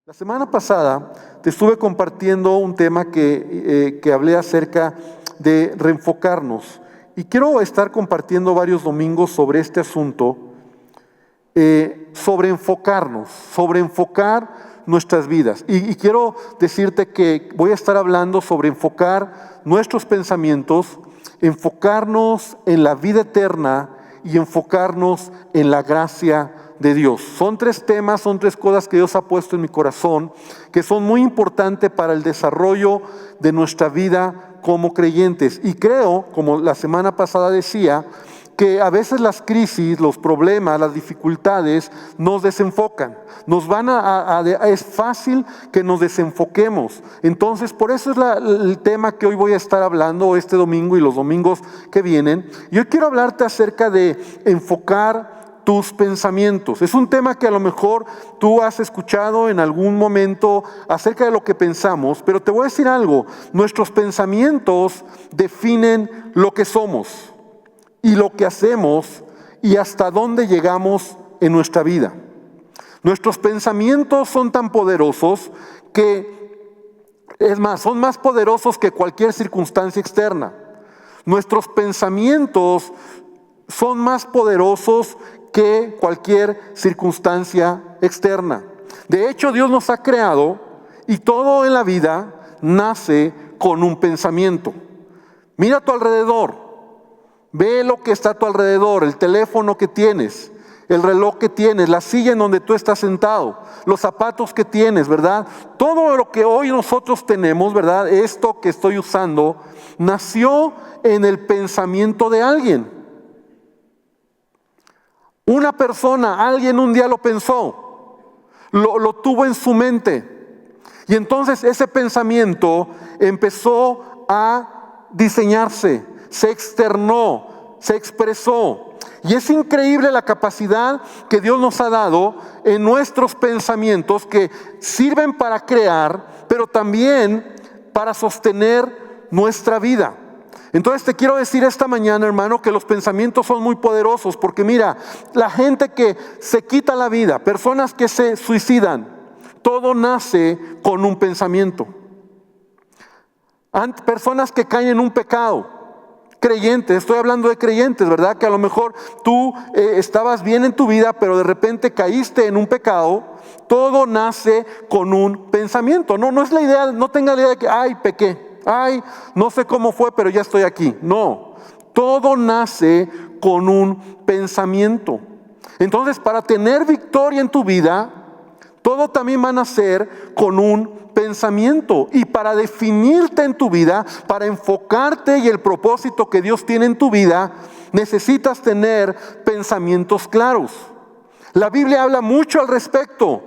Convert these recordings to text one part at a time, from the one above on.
La semana pasada te estuve compartiendo un tema que hablé acerca de reenfocarnos. Y quiero estar compartiendo varios domingos sobre este asunto, sobre enfocar nuestras vidas. Y quiero decirte que voy a estar hablando sobre enfocar nuestros pensamientos, enfocarnos en la vida eterna y enfocarnos en la gracia de Dios. Son tres temas, son tres cosas que Dios ha puesto en mi corazón, que son muy importantes para el desarrollo de nuestra vida como creyentes. Y creo, como la semana pasada decía, que a veces las crisis, los problemas, las dificultades nos desenfocan. Es fácil que nos desenfoquemos. Entonces, por eso es el tema que hoy voy a estar hablando este domingo y los domingos que vienen. Y hoy quiero hablarte acerca de enfocar tus pensamientos. Es un tema que a lo mejor tú has escuchado en algún momento acerca de lo que pensamos, pero te voy a decir algo: nuestros pensamientos definen lo que somos y lo que hacemos y hasta dónde llegamos en nuestra vida. Nuestros pensamientos son tan poderosos son más poderosos que cualquier circunstancia externa. Nuestros pensamientos son más poderosos que cualquier circunstancia externa. De hecho, Dios nos ha creado y todo en la vida nace con un pensamiento. Mira a tu alrededor, ve lo que está a tu alrededor, el teléfono que tienes, el reloj que tienes, la silla en donde tú estás sentado, los zapatos que tienes, ¿verdad? Todo lo que hoy nosotros tenemos, ¿verdad? Esto que estoy usando, nació en el pensamiento de alguien. Una persona, alguien un día lo pensó, lo tuvo en su mente. Y entonces ese pensamiento empezó a diseñarse, se externó, se expresó. Y es increíble la capacidad que Dios nos ha dado en nuestros pensamientos, que sirven para crear, pero también para sostener nuestra vida. Entonces te quiero decir esta mañana, hermano, que los pensamientos son muy poderosos, porque mira, la gente que se quita la vida, personas que se suicidan, todo nace con un pensamiento. Personas que caen en un pecado, creyentes, estoy hablando de creyentes, ¿verdad? Que a lo mejor tú estabas bien en tu vida, pero de repente caíste en un pecado. Todo nace con un pensamiento. No es la idea, no tenga la idea de que, pequé. No sé cómo fue, pero ya estoy aquí. No, todo nace con un pensamiento. Entonces, para tener victoria en tu vida, todo también va a nacer con un pensamiento. Y para definirte en tu vida, para enfocarte y el propósito que Dios tiene en tu vida, necesitas tener pensamientos claros. La Biblia habla mucho al respecto,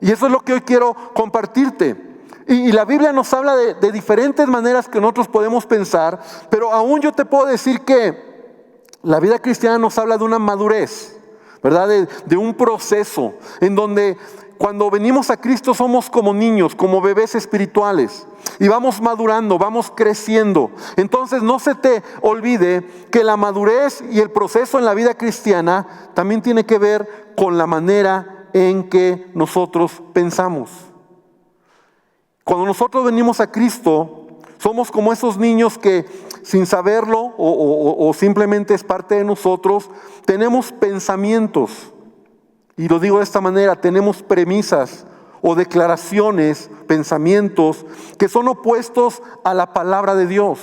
y eso es lo que hoy quiero compartirte. Y la Biblia nos habla de diferentes maneras que nosotros podemos pensar, pero aún yo te puedo decir que la vida cristiana nos habla de una madurez, ¿verdad? De un proceso en donde cuando venimos a Cristo somos como niños, como bebés espirituales, y vamos madurando, vamos creciendo. Entonces no se te olvide que la madurez y el proceso en la vida cristiana también tiene que ver con la manera en que nosotros pensamos. Cuando nosotros venimos a Cristo, somos como esos niños que sin saberlo o simplemente es parte de nosotros, tenemos pensamientos. Y lo digo de esta manera, tenemos premisas o declaraciones, pensamientos que son opuestos a la palabra de Dios.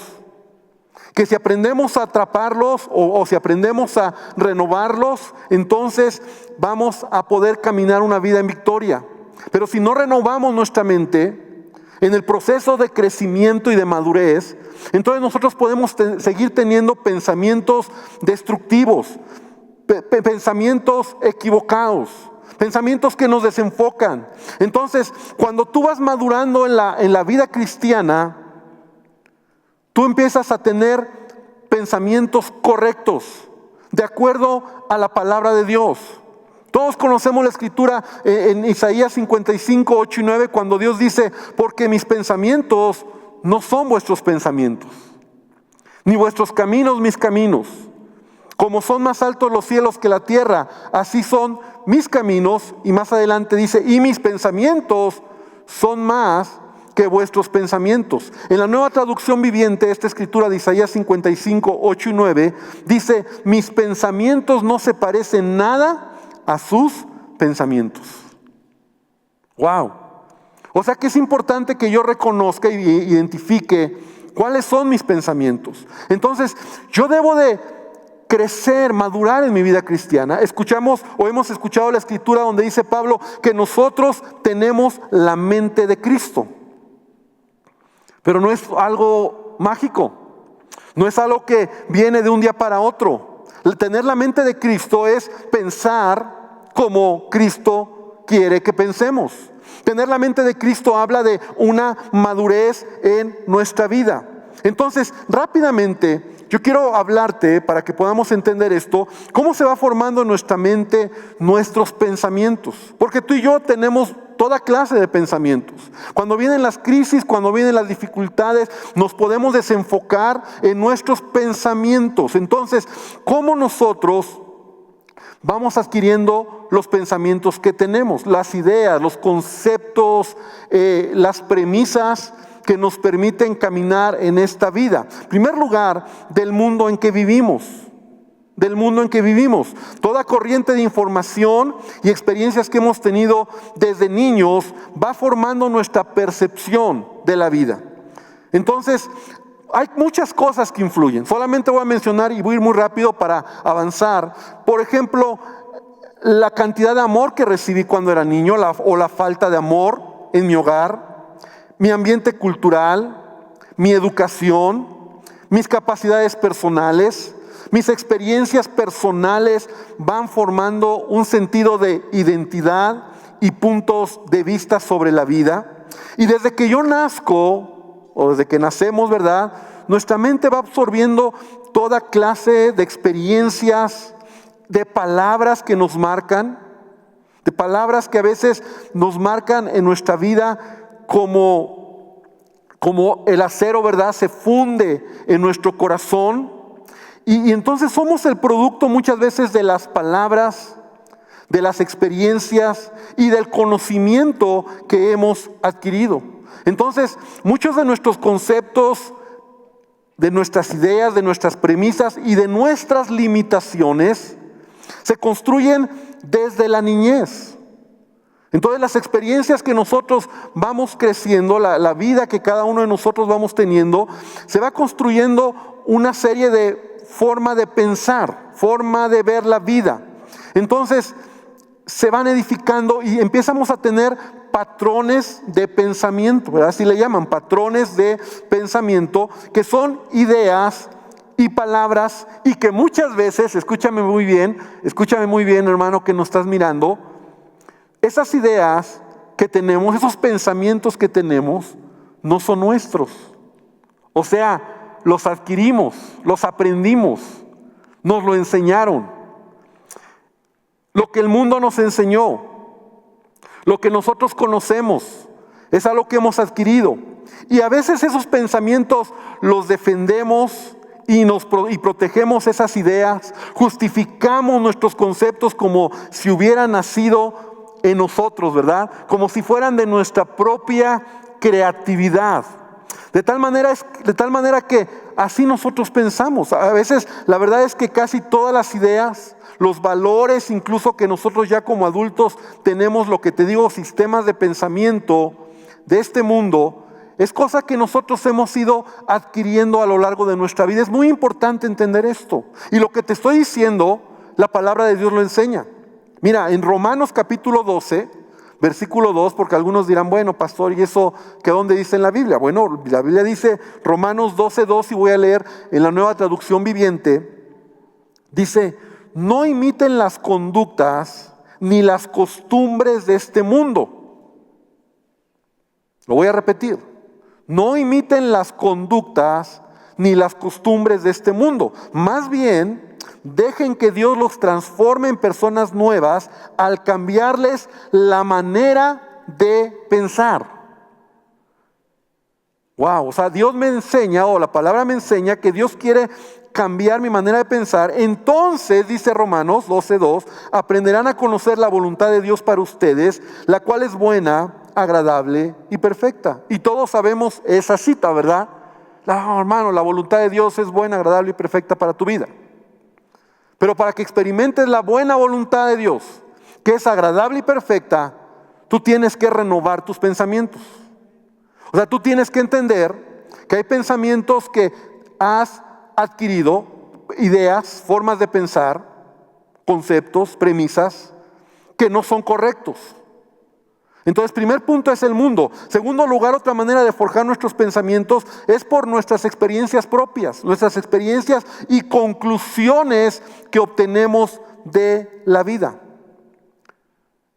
Que si aprendemos a atraparlos o si aprendemos a renovarlos, entonces vamos a poder caminar una vida en victoria. Pero si no renovamos nuestra mente en el proceso de crecimiento y de madurez, entonces nosotros podemos seguir teniendo pensamientos destructivos, pensamientos equivocados, pensamientos que nos desenfocan. Entonces, cuando tú vas madurando en la vida cristiana, tú empiezas a tener pensamientos correctos, de acuerdo a la palabra de Dios. Todos conocemos la escritura en Isaías 55, 8 y 9, cuando Dios dice: porque mis pensamientos no son vuestros pensamientos, ni vuestros caminos mis caminos. Como son más altos los cielos que la tierra, así son mis caminos. Y más adelante dice: y mis pensamientos son más que vuestros pensamientos. En la Nueva Traducción Viviente, esta escritura de Isaías 55, 8 y 9, dice: mis pensamientos no se parecen nada a sus pensamientos. Wow. O sea que es importante que yo reconozca y identifique cuáles son mis pensamientos. Entonces, yo debo de crecer, madurar en mi vida cristiana. Hemos escuchado la escritura donde dice Pablo que nosotros tenemos la mente de Cristo. Pero no es algo mágico, no es algo que viene de un día para otro. El tener la mente de Cristo es pensar como Cristo quiere que pensemos. Tener la mente de Cristo habla de una madurez en nuestra vida. Entonces, rápidamente, yo quiero hablarte, para que podamos entender esto, cómo se va formando en nuestra mente nuestros pensamientos. Porque tú y yo tenemos toda clase de pensamientos. Cuando vienen las crisis, cuando vienen las dificultades, nos podemos desenfocar en nuestros pensamientos. Entonces, ¿cómo nosotros vamos adquiriendo los pensamientos que tenemos? Las ideas, los conceptos, las premisas que nos permiten caminar en esta vida. En primer lugar, del mundo en que vivimos. Del mundo en que vivimos. Toda corriente de información y experiencias que hemos tenido desde niños va formando nuestra percepción de la vida. Entonces, hay muchas cosas que influyen. Solamente voy a mencionar y voy a ir muy rápido para avanzar. Por ejemplo, la cantidad de amor que recibí cuando era niño o la falta de amor en mi hogar, mi ambiente cultural, mi educación, mis capacidades personales, mis experiencias personales van formando un sentido de identidad y puntos de vista sobre la vida. Y desde que yo nazco, o desde que nacemos, ¿verdad?, nuestra mente va absorbiendo toda clase de experiencias, de palabras que nos marcan, de palabras que a veces nos marcan en nuestra vida como el acero, ¿verdad?, se funde en nuestro corazón. Y entonces somos el producto muchas veces de las palabras, de las experiencias y del conocimiento que hemos adquirido. Entonces, muchos de nuestros conceptos, de nuestras ideas, de nuestras premisas y de nuestras limitaciones se construyen desde la niñez. Entonces, las experiencias que nosotros vamos creciendo, la vida que cada uno de nosotros vamos teniendo, se va construyendo una serie de forma de pensar, forma de ver la vida. Entonces, se van edificando y empezamos a tener patrones de pensamiento, ¿verdad? Así le llaman, patrones de pensamiento, que son ideas y palabras, y que muchas veces, escúchame muy bien, hermano, que nos estás mirando, esas ideas que tenemos, esos pensamientos que tenemos, no son nuestros. O sea, los adquirimos, los aprendimos, nos lo enseñaron. Lo que el mundo nos enseñó, lo que nosotros conocemos, es algo que hemos adquirido. Y a veces esos pensamientos los defendemos y protegemos esas ideas, justificamos nuestros conceptos como si hubieran nacido en nosotros, ¿verdad? Como si fueran de nuestra propia creatividad. De tal manera que así nosotros pensamos. A veces la verdad es que casi todas las ideas, los valores incluso que nosotros ya como adultos tenemos, lo que te digo, sistemas de pensamiento de este mundo, es cosa que nosotros hemos ido adquiriendo a lo largo de nuestra vida. Es muy importante entender esto. Y lo que te estoy diciendo, la palabra de Dios lo enseña. Mira, en Romanos capítulo 12, versículo 2, porque algunos dirán, bueno, pastor, ¿y eso qué dónde dice en la Biblia? Bueno, la Biblia dice Romanos 12, 2, y voy a leer en la Nueva Traducción Viviente. Dice: no imiten las conductas ni las costumbres de este mundo. Lo voy a repetir. No imiten las conductas ni las costumbres de este mundo. Más bien, dejen que Dios los transforme en personas nuevas al cambiarles la manera de pensar. Wow, o sea, Dios me enseña, o la palabra me enseña, que Dios quiere cambiar mi manera de pensar. Entonces, dice Romanos 12:2, aprenderán a conocer la voluntad de Dios para ustedes, la cual es buena, agradable y perfecta. Y todos sabemos esa cita, ¿verdad? No, hermano, la voluntad de Dios es buena, agradable y perfecta para tu vida. Pero para que experimentes la buena voluntad de Dios, que es agradable y perfecta, tú tienes que renovar tus pensamientos. O sea, tú tienes que entender que hay pensamientos que has adquirido, ideas, formas de pensar, conceptos, premisas, que no son correctos. Entonces, primer punto es el mundo. Segundo lugar, otra manera de forjar nuestros pensamientos es por nuestras experiencias propias, nuestras experiencias y conclusiones que obtenemos de la vida.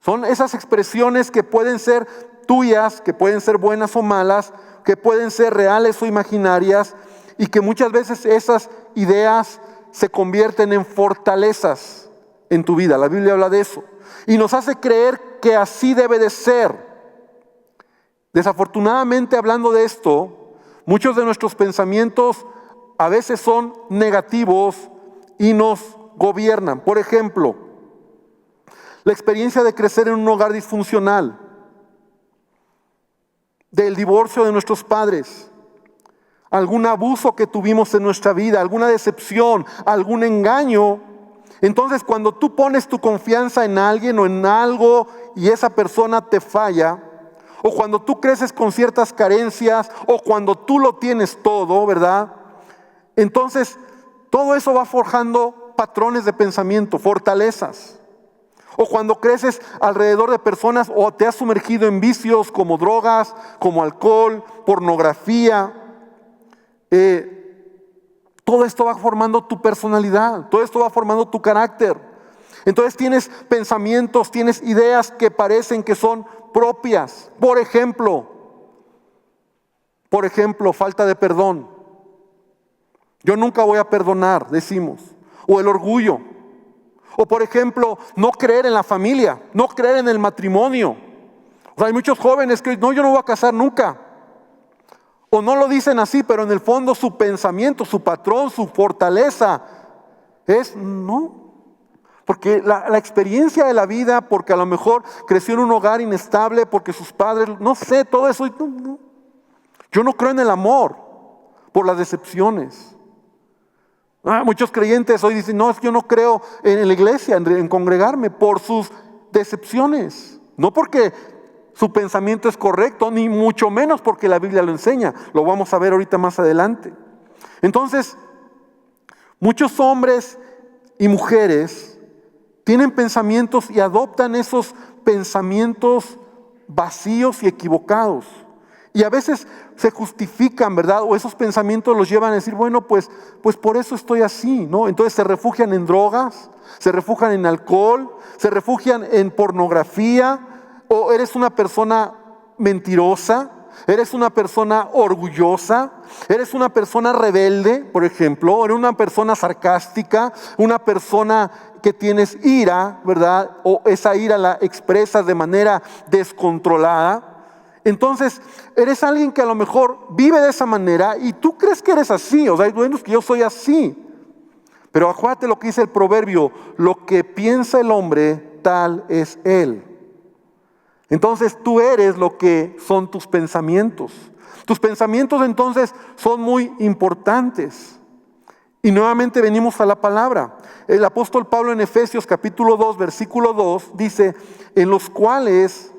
Son esas expresiones que pueden ser tuyas, que pueden ser buenas o malas, que pueden ser reales o imaginarias, y que muchas veces esas ideas se convierten en fortalezas en tu vida. La Biblia habla de eso. Y nos hace creer que así debe de ser. Desafortunadamente, hablando de esto, muchos de nuestros pensamientos a veces son negativos y nos gobiernan. Por ejemplo, la experiencia de crecer en un hogar disfuncional, del divorcio de nuestros padres, algún abuso que tuvimos en nuestra vida, alguna decepción, algún engaño. Entonces, cuando tú pones tu confianza en alguien o en algo y esa persona te falla, o cuando tú creces con ciertas carencias, o cuando tú lo tienes todo, ¿verdad? Entonces, todo eso va forjando patrones de pensamiento, fortalezas. O cuando creces alrededor de personas o te has sumergido en vicios como drogas, como alcohol, pornografía. Todo esto va formando tu personalidad, todo esto va formando tu carácter. Entonces tienes pensamientos, tienes ideas que parecen que son propias. Por ejemplo, falta de perdón. Yo nunca voy a perdonar, decimos. O el orgullo. O por ejemplo, no creer en la familia, no creer en el matrimonio. O sea, hay muchos jóvenes que no, yo no voy a casar nunca. O no lo dicen así, pero en el fondo su pensamiento, su patrón, su fortaleza es no. Porque la experiencia de la vida, porque a lo mejor creció en un hogar inestable, porque sus padres, no sé, todo eso. No. Yo no creo en el amor por las decepciones. Muchos creyentes hoy dicen, no, yo no creo en la iglesia, en congregarme por sus decepciones. No porque su pensamiento es correcto, ni mucho menos porque la Biblia lo enseña. Lo vamos a ver ahorita más adelante. Entonces, muchos hombres y mujeres tienen pensamientos y adoptan esos pensamientos vacíos y equivocados. Y a veces se justifican, ¿verdad? O esos pensamientos los llevan a decir, bueno, pues por eso estoy así, ¿no? Entonces se refugian en drogas, se refugian en alcohol, se refugian en pornografía. O eres una persona mentirosa, eres una persona orgullosa, eres una persona rebelde, por ejemplo, eres una persona sarcástica, una persona que tienes ira, ¿verdad? O esa ira la expresas de manera descontrolada. Entonces, eres alguien que a lo mejor vive de esa manera y tú crees que eres así, o sea, bueno, es que yo soy así. Pero acuérdate lo que dice el proverbio, lo que piensa el hombre, tal es él. Entonces tú eres lo que son tus pensamientos. Tus pensamientos entonces son muy importantes. Y nuevamente venimos a la palabra. El apóstol Pablo en Efesios capítulo 2, versículo 2 dice, en los cuales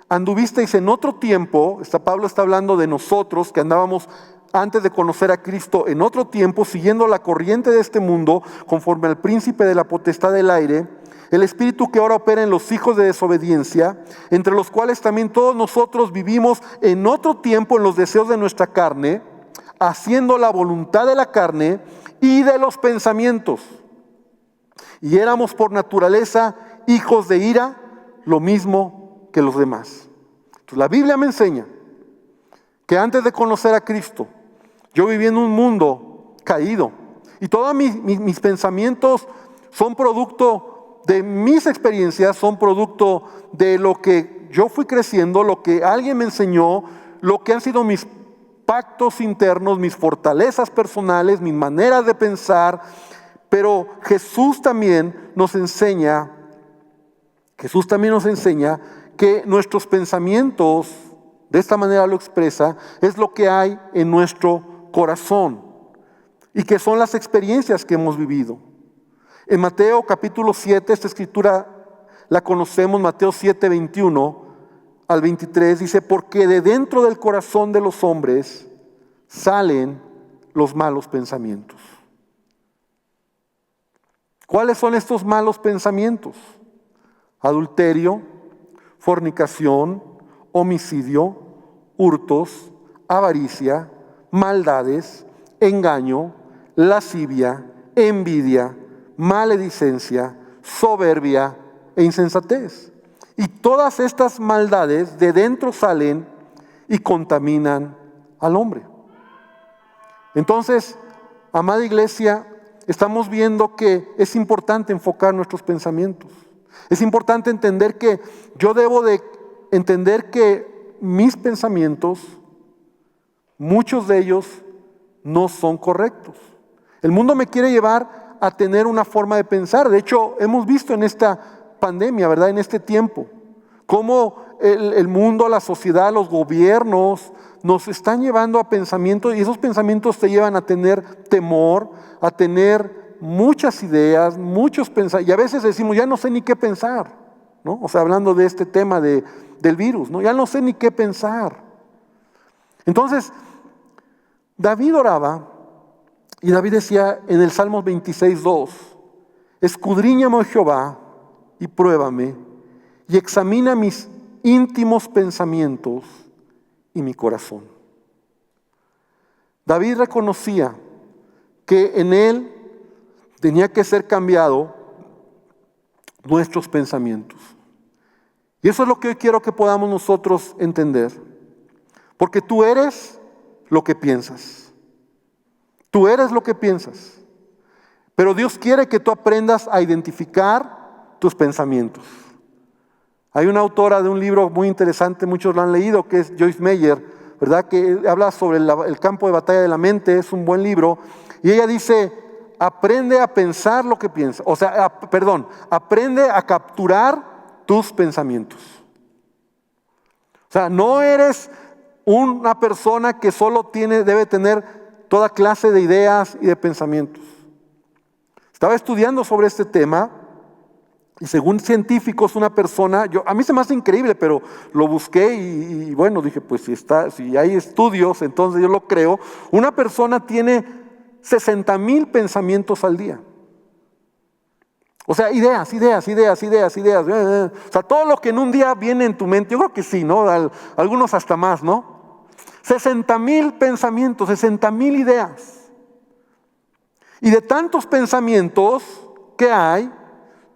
anduvisteis en otro tiempo. Pablo está hablando de nosotros que andábamos antes de conocer a Cristo en otro tiempo, siguiendo la corriente de este mundo, conforme al príncipe de la potestad del aire, el espíritu que ahora opera en los hijos de desobediencia, entre los cuales también todos nosotros vivimos en otro tiempo en los deseos de nuestra carne, haciendo la voluntad de la carne y de los pensamientos. Y éramos por naturaleza hijos de ira, lo mismo que los demás. Entonces, la Biblia me enseña que antes de conocer a Cristo, yo viví en un mundo caído. Y todos mis pensamientos son producto de mis experiencias, son producto de lo que yo fui creciendo, lo que alguien me enseñó, lo que han sido mis pactos internos, mis fortalezas personales, mis maneras de pensar. Pero Jesús también nos enseña que nuestros pensamientos, de esta manera lo expresa, es lo que hay en nuestro corazón y que son las experiencias que hemos vivido. En Mateo capítulo 7, esta escritura la conocemos, Mateo 7, 21 al 23, dice, porque de dentro del corazón de los hombres salen los malos pensamientos. ¿Cuáles son estos malos pensamientos? Adulterio, fornicación, homicidio, hurtos, avaricia, maldades, engaño, lascivia, envidia, maledicencia, soberbia e insensatez. Y todas estas maldades de dentro salen y contaminan al hombre. Entonces, amada iglesia, estamos viendo que es importante enfocar nuestros pensamientos. Es importante entender que yo debo de entender que mis pensamientos, muchos de ellos no son correctos. El mundo me quiere llevar a tener una forma de pensar. De hecho, hemos visto en esta pandemia, ¿verdad? En este tiempo, cómo el mundo, la sociedad, los gobiernos nos están llevando a pensamientos, y esos pensamientos te llevan a tener temor, a tener muchas ideas, muchos pensamientos, y a veces decimos, ya no sé ni qué pensar, ¿no? O sea, hablando de este tema del virus, ¿no? Ya no sé ni qué pensar. Entonces, David oraba, y David decía en el Salmo 26:2, escudriñame, oh Jehová, y pruébame, y examina mis íntimos pensamientos y mi corazón. David reconocía que en él tenía que ser cambiado nuestros pensamientos. Y eso es lo que hoy quiero que podamos nosotros entender. Porque tú eres lo que piensas. Tú eres lo que piensas. Pero Dios quiere que tú aprendas a identificar tus pensamientos. Hay una autora de un libro muy interesante, muchos lo han leído, que es Joyce Meyer, ¿verdad? Que habla sobre el campo de batalla de la mente, es un buen libro. Y ella dice, aprende a pensar lo que piensas. Aprende a capturar tus pensamientos. O sea, no eres una persona que solo debe tener toda clase de ideas y de pensamientos. Estaba estudiando sobre este tema. Y según científicos, una persona, a mí se me hace increíble, pero lo busqué y bueno, dije, pues si hay estudios, entonces yo lo creo. Una persona tiene 60,000 pensamientos al día. O sea, ideas. O sea, todo lo que en un día viene en tu mente, yo creo que sí, ¿no? Algunos hasta más, ¿no? 60,000 pensamientos, 60,000 ideas. Y de tantos pensamientos que hay,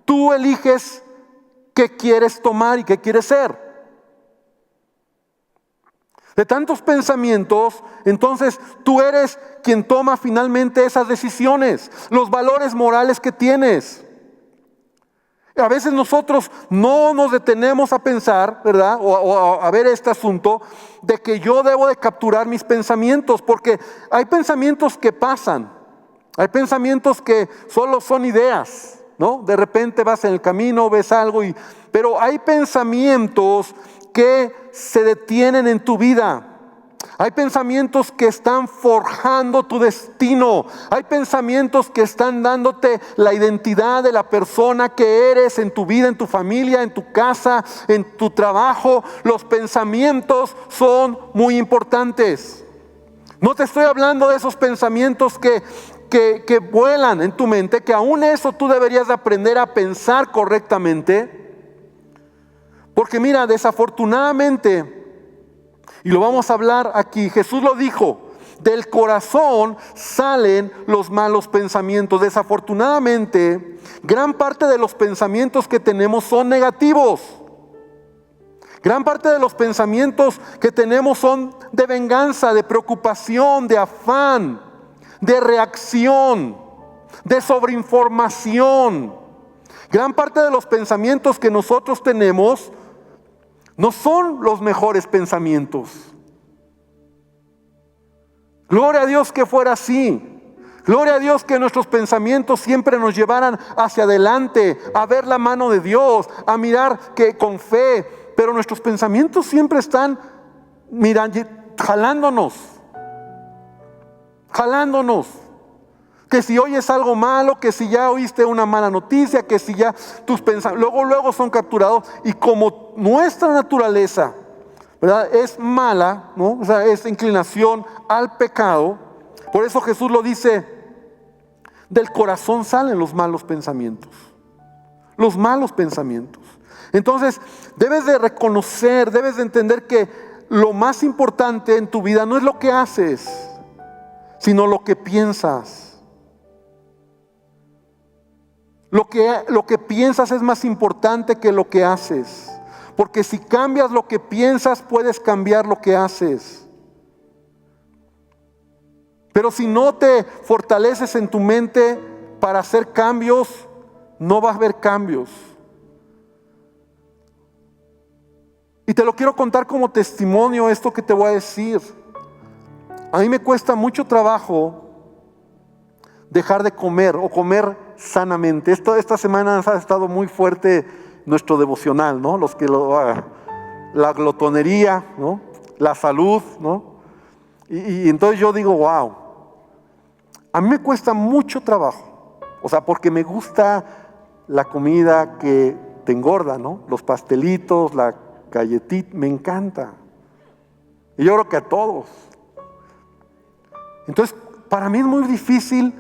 tú eliges qué quieres tomar y qué quieres ser. De tantos pensamientos, entonces tú eres quien toma finalmente esas decisiones, los valores morales que tienes. A veces nosotros no nos detenemos a pensar, ¿verdad? O a ver este asunto de que yo debo de capturar mis pensamientos, porque hay pensamientos que pasan, hay pensamientos que solo son ideas. ¿No? De repente vas en el camino, ves algo, pero hay pensamientos que se detienen en tu vida. Hay pensamientos que están forjando tu destino. Hay pensamientos que están dándote la identidad de la persona que eres en tu vida, en tu familia, en tu casa, en tu trabajo. Los pensamientos son muy importantes. No te estoy hablando de esos pensamientos que vuelan en tu mente, que aún eso tú deberías de aprender a pensar correctamente. Porque mira, desafortunadamente, y lo vamos a hablar aquí, Jesús lo dijo, del corazón salen los malos pensamientos. Desafortunadamente, gran parte de los pensamientos que tenemos son negativos. Gran parte de los pensamientos que tenemos son de venganza, de preocupación, de afán, de reacción, de sobreinformación. Gran parte de los pensamientos que nosotros tenemos no son los mejores pensamientos. Gloria a Dios que fuera así. Gloria a Dios que nuestros pensamientos siempre nos llevaran hacia adelante, a ver la mano de Dios, a mirar que con fe, pero nuestros pensamientos siempre están jalándonos. Que si oyes algo malo, que si ya oíste una mala noticia, que si ya tus pensamientos, luego son capturados. Y como nuestra naturaleza, ¿verdad?, es mala, ¿no? O sea, es inclinación al pecado. Por eso Jesús lo dice, del corazón salen los malos pensamientos. Los malos pensamientos. Entonces, debes de reconocer, debes de entender que lo más importante en tu vida no es lo que haces, sino lo que piensas. Lo que piensas es más importante que lo que haces. Porque si cambias lo que piensas, puedes cambiar lo que haces. Pero si no te fortaleces en tu mente para hacer cambios, no vas a ver cambios. Y te lo quiero contar como testimonio esto que te voy a decir. A mí me cuesta mucho trabajo dejar de comer o comer sanamente. Esta semana ha estado muy fuerte nuestro devocional, ¿no? La glotonería, ¿no? La salud, ¿no? Y entonces yo digo, wow, a mí me cuesta mucho trabajo, o sea, porque me gusta la comida que te engorda, ¿no? Los pastelitos, la galletita, me encanta. Y yo creo que a todos. Entonces, para mí es muy difícil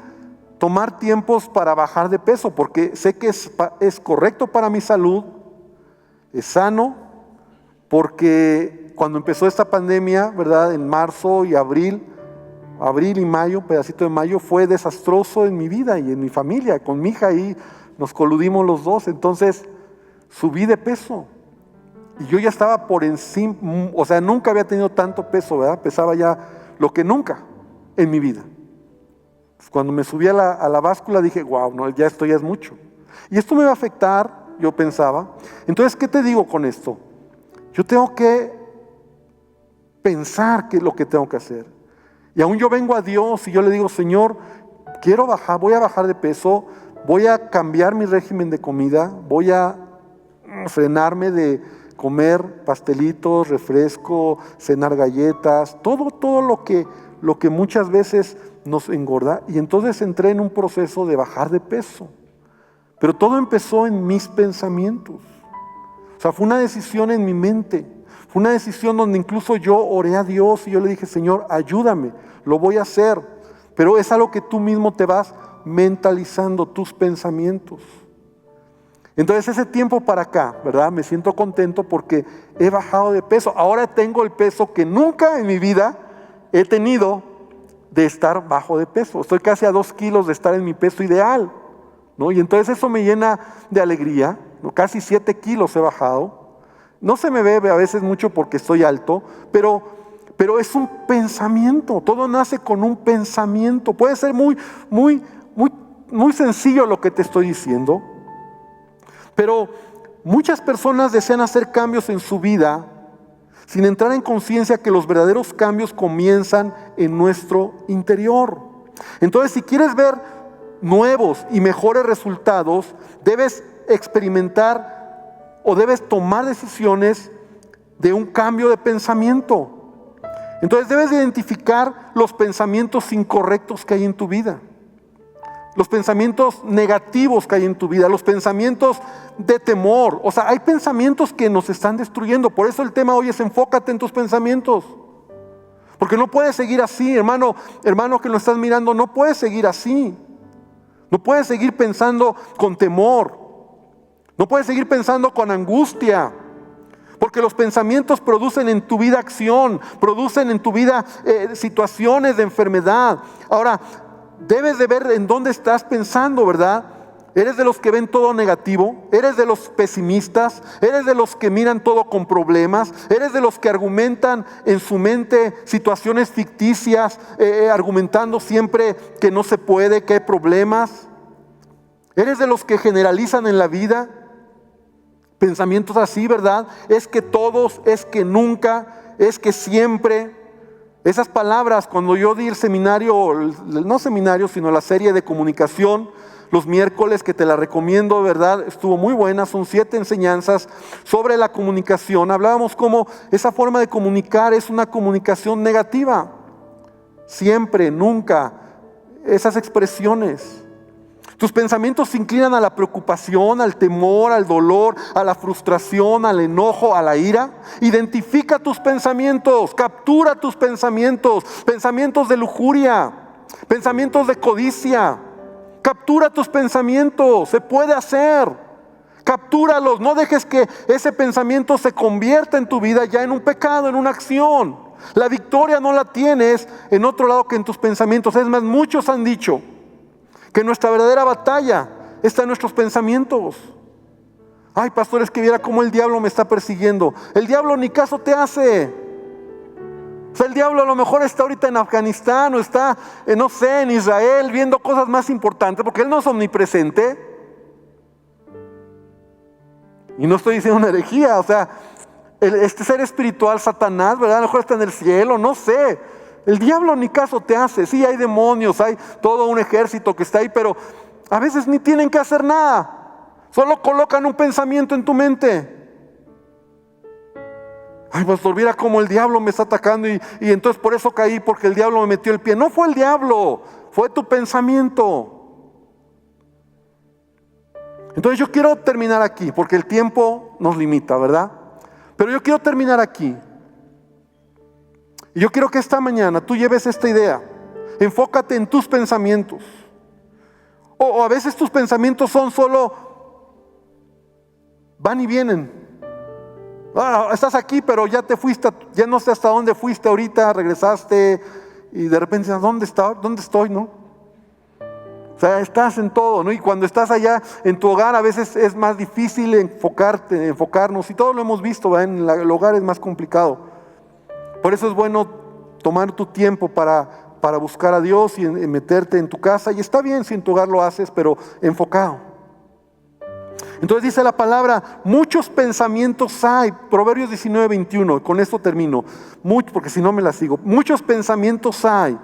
tomar tiempos para bajar de peso, porque sé que es correcto para mi salud, es sano, porque cuando empezó esta pandemia, ¿verdad?, en marzo y abril y mayo, pedacito de mayo, fue desastroso en mi vida y en mi familia. Con mi hija ahí nos coludimos los dos, entonces subí de peso. Y yo ya estaba por encima, o sea, nunca había tenido tanto peso, ¿verdad? Pesaba ya lo que nunca en mi vida. Cuando me subí a la báscula dije, wow, no, ya esto ya es mucho. Y esto me va a afectar, yo pensaba. Entonces, ¿qué te digo con esto? Yo tengo que pensar qué es lo que tengo que hacer. Y aún yo vengo a Dios y yo le digo, Señor, quiero bajar, voy a bajar de peso, voy a cambiar mi régimen de comida, voy a frenarme de comer pastelitos, refresco, cenar galletas, todo lo que muchas veces nos engorda. Y entonces entré en un proceso de bajar de peso. Pero todo empezó en mis pensamientos. O sea, fue una decisión en mi mente. Fue una decisión donde incluso yo oré a Dios y yo le dije, Señor, ayúdame, lo voy a hacer. Pero es algo que tú mismo te vas mentalizando, tus pensamientos. Entonces ese tiempo para acá, ¿verdad? Me siento contento porque he bajado de peso. Ahora tengo el peso que nunca en mi vida he tenido de estar bajo de peso. Estoy casi a 2 kilos de estar en mi peso ideal, ¿no? Y entonces eso me llena de alegría, ¿no? Casi 7 kilos he bajado. No se me ve a veces mucho porque estoy alto, pero es un pensamiento. Todo nace con un pensamiento. Puede ser muy sencillo lo que te estoy diciendo, pero muchas personas desean hacer cambios en su vida sin entrar en conciencia que los verdaderos cambios comienzan en nuestro interior. Entonces, si quieres ver nuevos y mejores resultados, debes experimentar o debes tomar decisiones de un cambio de pensamiento. Entonces debes identificar los pensamientos incorrectos que hay en tu vida, los pensamientos negativos que hay en tu vida, los pensamientos de temor. O sea, hay pensamientos que nos están destruyendo. Por eso el tema hoy es enfócate en tus pensamientos. Porque no puedes seguir así, hermano que lo estás mirando, no puedes seguir así. No puedes seguir pensando con temor. No puedes seguir pensando con angustia. Porque los pensamientos producen en tu vida acción, producen en tu vida situaciones de enfermedad. Ahora, debes de ver en dónde estás pensando, ¿verdad? ¿Eres de los que ven todo negativo? ¿Eres de los pesimistas? ¿Eres de los que miran todo con problemas? ¿Eres de los que argumentan en su mente situaciones ficticias, argumentando siempre que no se puede, que hay problemas? ¿Eres de los que generalizan en la vida? Pensamientos así, ¿verdad? Es que todos, es que nunca, es que siempre. Esas palabras, cuando yo di el seminario, no seminario, sino la serie de comunicación, los miércoles, que te la recomiendo, ¿verdad? Estuvo muy buena, son 7 enseñanzas sobre la comunicación. Hablábamos cómo esa forma de comunicar es una comunicación negativa. Siempre, nunca, esas expresiones. Tus pensamientos se inclinan a la preocupación, al temor, al dolor, a la frustración, al enojo, a la ira. Identifica tus pensamientos, captura tus pensamientos, pensamientos de lujuria, pensamientos de codicia. Captura tus pensamientos, se puede hacer. Captúralos, no dejes que ese pensamiento se convierta en tu vida ya en un pecado, en una acción. La victoria no la tienes en otro lado que en tus pensamientos. Es más, muchos han dicho que nuestra verdadera batalla está en nuestros pensamientos. Ay, pastor, es que viera cómo el diablo me está persiguiendo. El diablo ni caso te hace. O sea, el diablo a lo mejor está ahorita en Afganistán o está, no sé, en Israel, viendo cosas más importantes, porque él no es omnipresente. Y no estoy diciendo una herejía, o sea, este ser espiritual, Satanás, ¿verdad? A lo mejor está en el cielo, no sé. El diablo ni caso te hace. Sí, hay demonios, hay todo un ejército que está ahí, pero a veces ni tienen que hacer nada. Solo colocan un pensamiento en tu mente. Ay, pastor, mira cómo el diablo me está atacando y entonces por eso caí, porque el diablo me metió el pie. No fue el diablo, fue tu pensamiento. Entonces yo quiero terminar aquí, porque el tiempo nos limita, ¿verdad? Pero yo quiero terminar aquí. Y yo quiero que esta mañana tú lleves esta idea. Enfócate en tus pensamientos. O a veces tus pensamientos son solo, van y vienen. Estás aquí, pero ya te fuiste, ya no sé hasta dónde fuiste ahorita, regresaste y de repente dices, ¿dónde estoy, no? O sea, estás en todo, ¿no? Y cuando estás allá en tu hogar a veces es más difícil enfocarnos, y todo lo hemos visto, ¿verdad? En el hogar es más complicado. Por eso es bueno tomar tu tiempo para buscar a Dios y meterte en tu casa. Y está bien si en tu hogar lo haces, pero enfocado. Entonces dice la palabra, muchos pensamientos hay. Proverbios 19:21, con esto termino. Porque si no me la sigo. Muchos pensamientos hay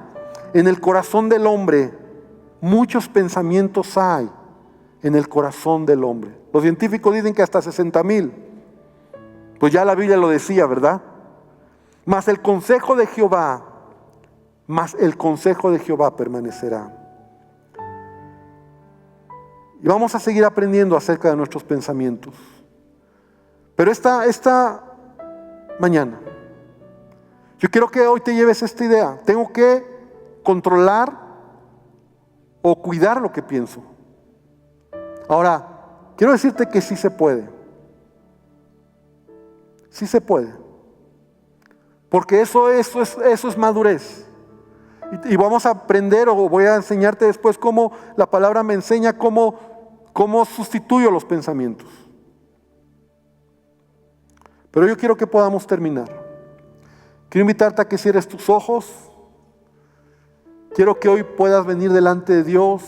en el corazón del hombre. Muchos pensamientos hay en el corazón del hombre. Los científicos dicen que hasta 60,000. Pues ya la Biblia lo decía, ¿verdad? Mas el consejo de Jehová permanecerá. Y vamos a seguir aprendiendo acerca de nuestros pensamientos. Pero esta mañana, yo quiero que hoy te lleves esta idea. Tengo que controlar o cuidar lo que pienso. Ahora, quiero decirte que sí se puede. Sí se puede. Porque eso es madurez. Y vamos a aprender, o voy a enseñarte después cómo la palabra me enseña cómo sustituyo los pensamientos. Pero yo quiero que podamos terminar. Quiero invitarte a que cierres tus ojos. Quiero que hoy puedas venir delante de Dios.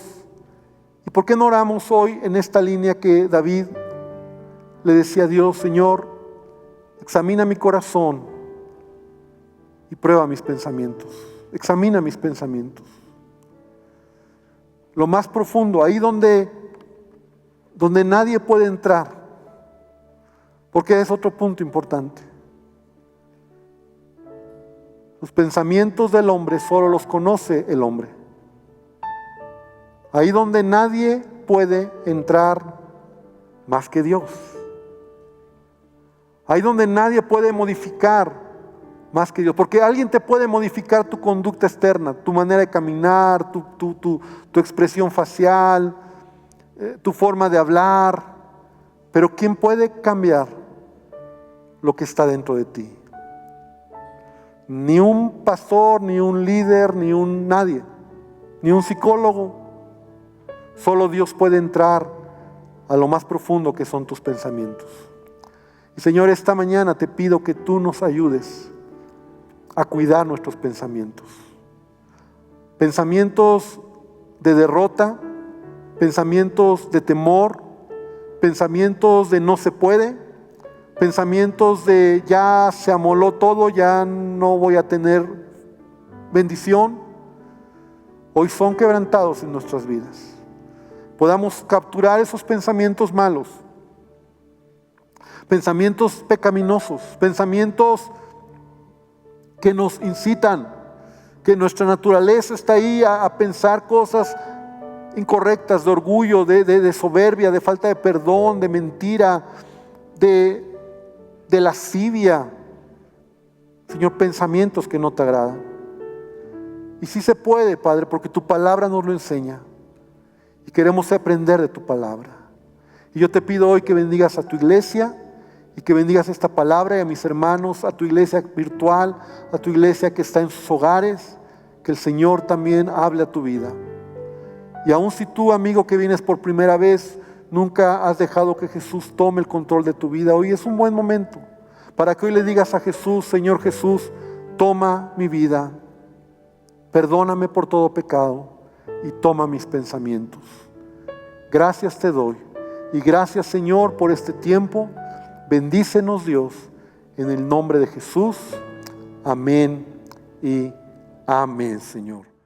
¿Y por qué no oramos hoy en esta línea que David le decía a Dios? Señor, examina mi corazón y prueba mis pensamientos. Examina mis pensamientos. Lo más profundo, ahí donde nadie puede entrar. Porque es otro punto importante. Los pensamientos del hombre solo los conoce el hombre. Ahí donde nadie puede entrar más que Dios. Ahí donde nadie puede modificar más que Dios, porque alguien te puede modificar tu conducta externa, tu manera de caminar, tu expresión facial, tu forma de hablar, pero ¿quién puede cambiar lo que está dentro de ti? Ni un pastor, ni un líder, nadie, ni un psicólogo. Solo Dios puede entrar a lo más profundo que son tus pensamientos. Y Señor, esta mañana te pido que tú nos ayudes a cuidar nuestros pensamientos. Pensamientos de derrota, pensamientos de temor, pensamientos de no se puede, pensamientos de ya se amoló todo, ya no voy a tener bendición, hoy son quebrantados en nuestras vidas. Podamos capturar esos pensamientos malos, pensamientos pecaminosos, pensamientos que nos incitan, que nuestra naturaleza está ahí a pensar cosas incorrectas, de orgullo, de soberbia, de falta de perdón, de mentira, de lascivia. Señor, pensamientos que no te agradan. Y sí se puede, Padre, porque tu palabra nos lo enseña. Y queremos aprender de tu palabra. Y yo te pido hoy que bendigas a tu iglesia y que bendigas esta palabra y a mis hermanos, a tu iglesia virtual, a tu iglesia que está en sus hogares. Que el Señor también hable a tu vida. Y aun si tú, amigo, que vienes por primera vez, nunca has dejado que Jesús tome el control de tu vida, hoy es un buen momento para que hoy le digas a Jesús: Señor Jesús, toma mi vida, perdóname por todo pecado y toma mis pensamientos. Gracias te doy y gracias, Señor, por este tiempo. Bendícenos, Dios, en el nombre de Jesús. Amén y amén, Señor.